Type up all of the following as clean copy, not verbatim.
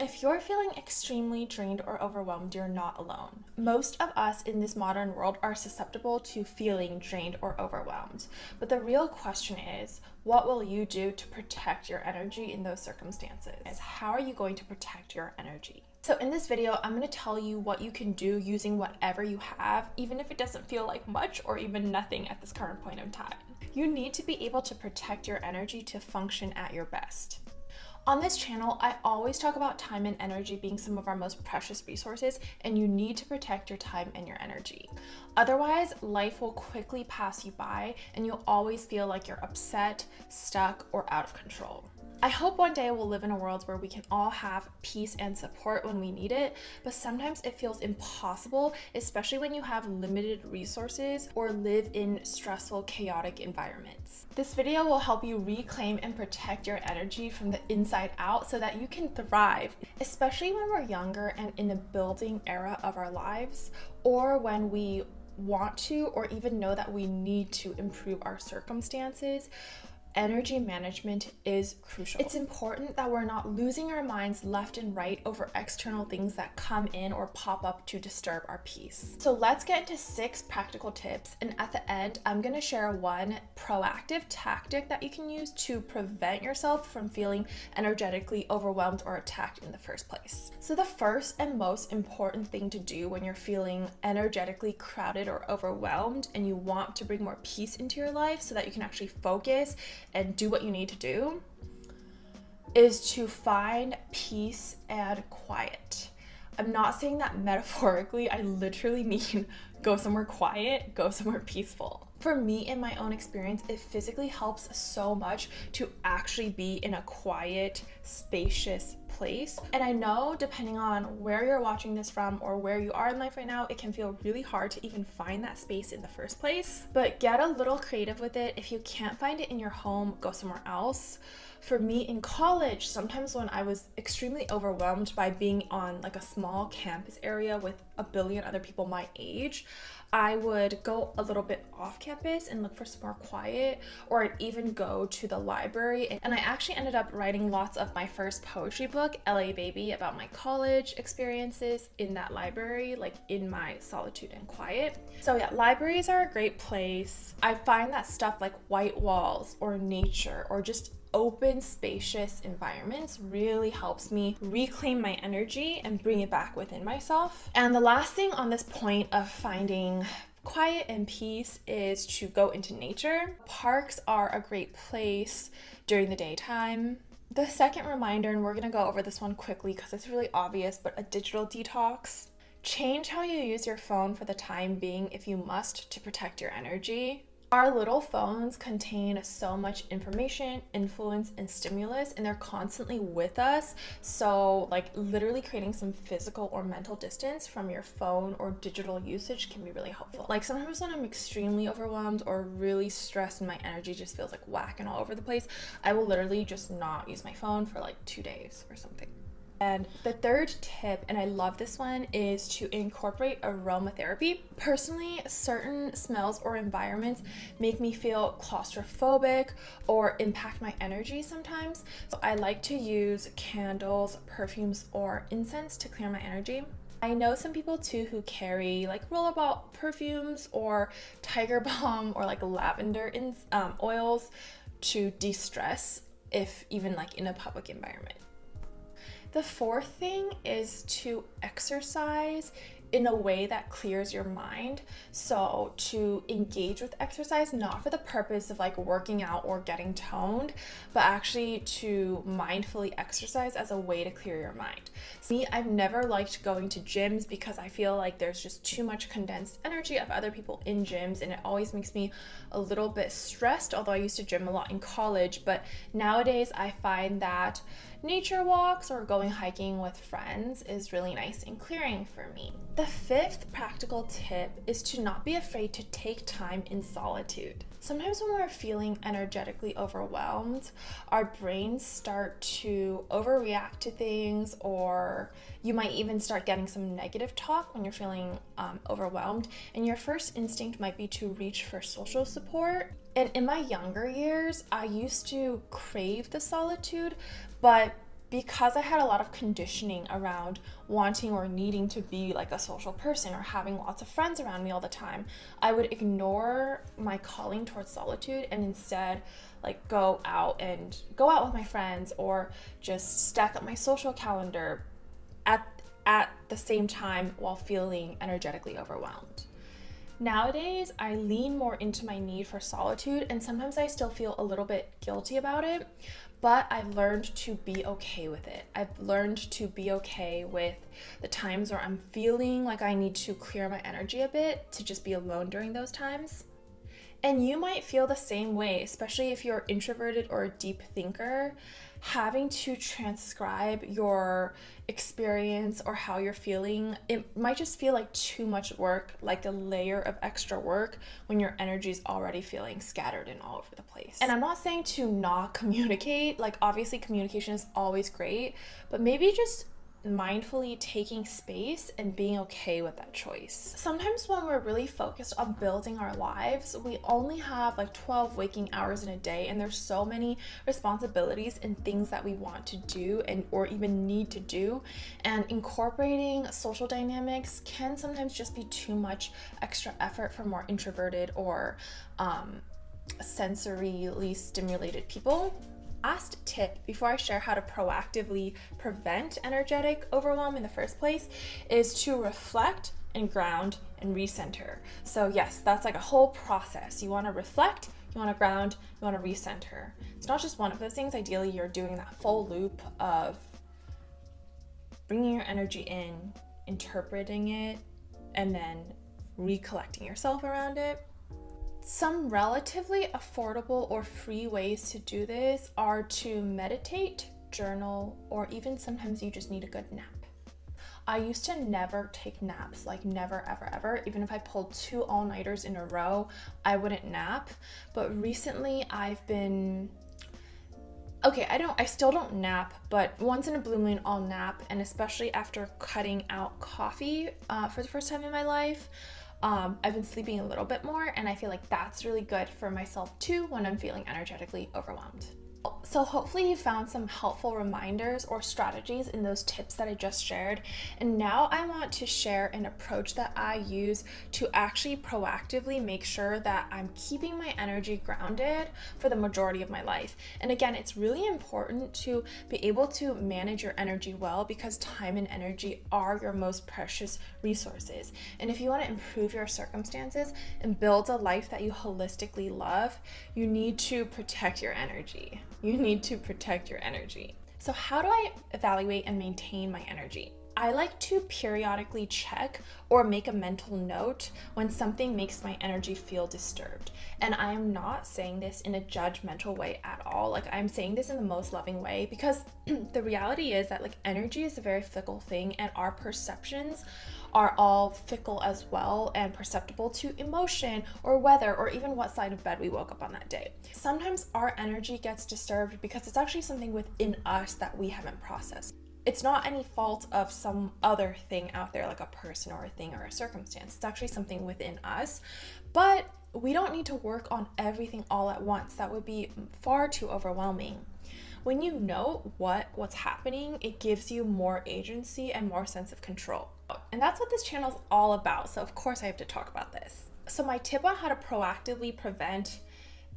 If you're feeling extremely drained or overwhelmed, you're not alone. Most of us in this modern world are susceptible to feeling drained or overwhelmed. But the real question is, what will you do to protect your energy in those circumstances? How are you going to protect your energy? So in this video, I'm going to tell you what you can do using whatever you have, even if it doesn't feel like much or even nothing at this current point in time. You need to be able to protect your energy to function at your best. On this channel, I always talk about time and energy being some of our most precious resources, and you need to protect your time and your energy. Otherwise, life will quickly pass you by and you'll always feel like you're upset, stuck, or out of control. I hope one day we'll live in a world where we can all have peace and support when we need it, but sometimes it feels impossible, especially when you have limited resources or live in stressful, chaotic environments. This video will help you reclaim and protect your energy from the inside out so that you can thrive, especially when we're younger and in a building era of our lives, or when we want to or even know that we need to improve our circumstances. Energy management is crucial. It's important that we're not losing our minds left and right over external things that come in or pop up to disturb our peace. So let's get into 6 practical tips, and at the end, I'm gonna share one proactive tactic that you can use to prevent yourself from feeling energetically overwhelmed or attacked in the first place. So the first and most important thing to do when you're feeling energetically crowded or overwhelmed and you want to bring more peace into your life so that you can actually focus and do what you need to do is to find peace and quiet. I'm not saying that metaphorically, I literally mean go somewhere quiet, go somewhere peaceful. For me, in my own experience, it physically helps so much to actually be in a quiet, spacious place. And I know depending on where you're watching this from or where you are in life right now, it can feel really hard to even find that space in the first place. But get a little creative with it. If you can't find it in your home, go somewhere else. For me in college, sometimes when I was extremely overwhelmed by being on like a small campus area with a billion other people my age, I would go a little bit off campus and look for some more quiet, or I'd even go to the library. And I actually ended up writing lots of my first poetry book, LA Baby, about my college experiences in that library, like in my solitude and quiet. So yeah, libraries are a great place. I find that stuff like white walls or nature or just open, spacious environments really helps me reclaim my energy and bring it back within myself. And the last thing on this point of finding quiet and peace is to go into nature. Parks are a great place during the daytime. The second reminder, and we're gonna go over this one quickly because it's really obvious, but a digital detox. Change how you use your phone for the time being if you must to protect your energy. Our little phones contain so much information, influence, and stimulus, and they're constantly with us. So like literally creating some physical or mental distance from your phone or digital usage can be really helpful. Like sometimes when I'm extremely overwhelmed or really stressed and my energy just feels like whack and all over the place, I will literally just not use my phone for like 2 days or something. And the third tip, and I love this one, is to incorporate aromatherapy. Personally, certain smells or environments make me feel claustrophobic or impact my energy sometimes. So I like to use candles, perfumes, or incense to clear my energy. I know some people too who carry like rollerball perfumes or tiger balm or like lavender oils to de-stress, if even like in a public environment. The fourth thing is to exercise in a way that clears your mind. So to engage with exercise, not for the purpose of like working out or getting toned, but actually to mindfully exercise as a way to clear your mind. Me, I've never liked going to gyms because I feel like there's just too much condensed energy of other people in gyms, and it always makes me a little bit stressed, although I used to gym a lot in college. But nowadays I find that nature walks or going hiking with friends is really nice and clearing for me. The fifth practical tip is to not be afraid to take time in solitude. Sometimes when we're feeling energetically overwhelmed, our brains start to overreact to things, or you might even start getting some negative talk when you're feeling overwhelmed, and your first instinct might be to reach for social support. And in my younger years, I used to crave the solitude, but Because I had a lot of conditioning around wanting or needing to be like a social person or having lots of friends around me all the time, I would ignore my calling towards solitude and instead like go out with my friends or just stack up my social calendar at the same time while feeling energetically overwhelmed. Nowadays, I lean more into my need for solitude, and sometimes I still feel a little bit guilty about it, but I've learned to be okay with it. I've learned to be okay with the times where I'm feeling like I need to clear my energy a bit, to just be alone during those times. And you might feel the same way, especially if you're introverted or a deep thinker. Having to transcribe your experience or how you're feeling, it might just feel like too much work, like a layer of extra work when your energy is already feeling scattered and all over the place. And I'm not saying to not communicate, like obviously communication is always great, but maybe just mindfully taking space and being okay with that choice. Sometimes when we're really focused on building our lives, we only have like 12 waking hours in a day, and there's so many responsibilities and things that we want to do and or even need to do, and incorporating social dynamics can sometimes just be too much extra effort for more introverted or sensorily stimulated people. Last tip before I share how to proactively prevent energetic overwhelm in the first place is to reflect and ground and recenter. So yes, that's like a whole process. You want to reflect, you want to ground, you want to recenter. It's not just one of those things. Ideally, you're doing that full loop of bringing your energy in, interpreting it, and then recollecting yourself around it. Some relatively affordable or free ways to do this are to meditate, journal, or even sometimes you just need a good nap. I used to never take naps, like never, ever, ever. Even if I pulled 2 all-nighters in a row, I wouldn't nap. But recently I've been, I still don't nap, but once in a blue moon I'll nap, and especially after cutting out coffee for the first time in my life, I've been sleeping a little bit more, and I feel like that's really good for myself too when I'm feeling energetically overwhelmed. So hopefully you found some helpful reminders or strategies in those tips that I just shared. And now I want to share an approach that I use to actually proactively make sure that I'm keeping my energy grounded for the majority of my life. And again, it's really important to be able to manage your energy well, because time and energy are your most precious resources. And if you want to improve your circumstances and build a life that you holistically love, you need to protect your energy. So how do I evaluate and maintain my energy? I like to periodically check or make a mental note when something makes my energy feel disturbed. And I am not saying this in a judgmental way at all. Like, I'm saying this in the most loving way, because the reality is that like energy is a very fickle thing, and our perceptions are all fickle as well and perceptible to emotion or weather or even what side of bed we woke up on that day. Sometimes our energy gets disturbed because it's actually something within us that we haven't processed. It's not any fault of some other thing out there, like a person or a thing or a circumstance. It's actually something within us, but we don't need to work on everything all at once. That would be far too overwhelming. When you know what's happening, it gives you more agency and more sense of control. And that's what this channel is all about. So of course I have to talk about this. So my tip on how to proactively prevent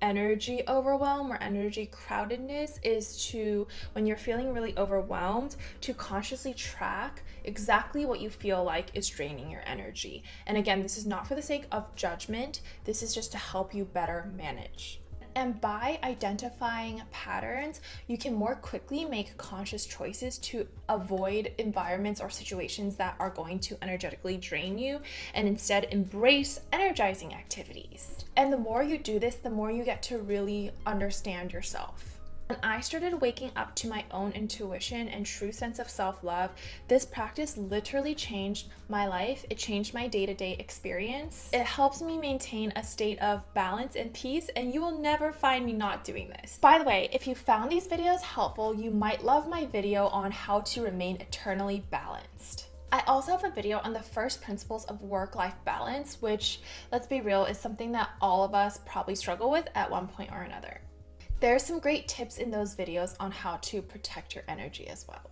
energy overwhelm or energy crowdedness is to, when you're feeling really overwhelmed, to consciously track exactly what you feel like is draining your energy. And again, this is not for the sake of judgment. This is just to help you better manage. And by identifying patterns, you can more quickly make conscious choices to avoid environments or situations that are going to energetically drain you, and instead embrace energizing activities. And the more you do this, the more you get to really understand yourself. When I started waking up to my own intuition and true sense of self-love, this practice literally changed my life. It changed my day-to-day experience. It helps me maintain a state of balance and peace, and you will never find me not doing this. By the way, if you found these videos helpful, you might love my video on how to remain eternally balanced. I also have a video on the first principles of work-life balance, which, let's be real, is something that all of us probably struggle with at one point or another. There are some great tips in those videos on how to protect your energy as well.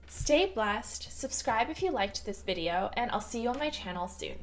Stay blessed, subscribe if you liked this video, and I'll see you on my channel soon.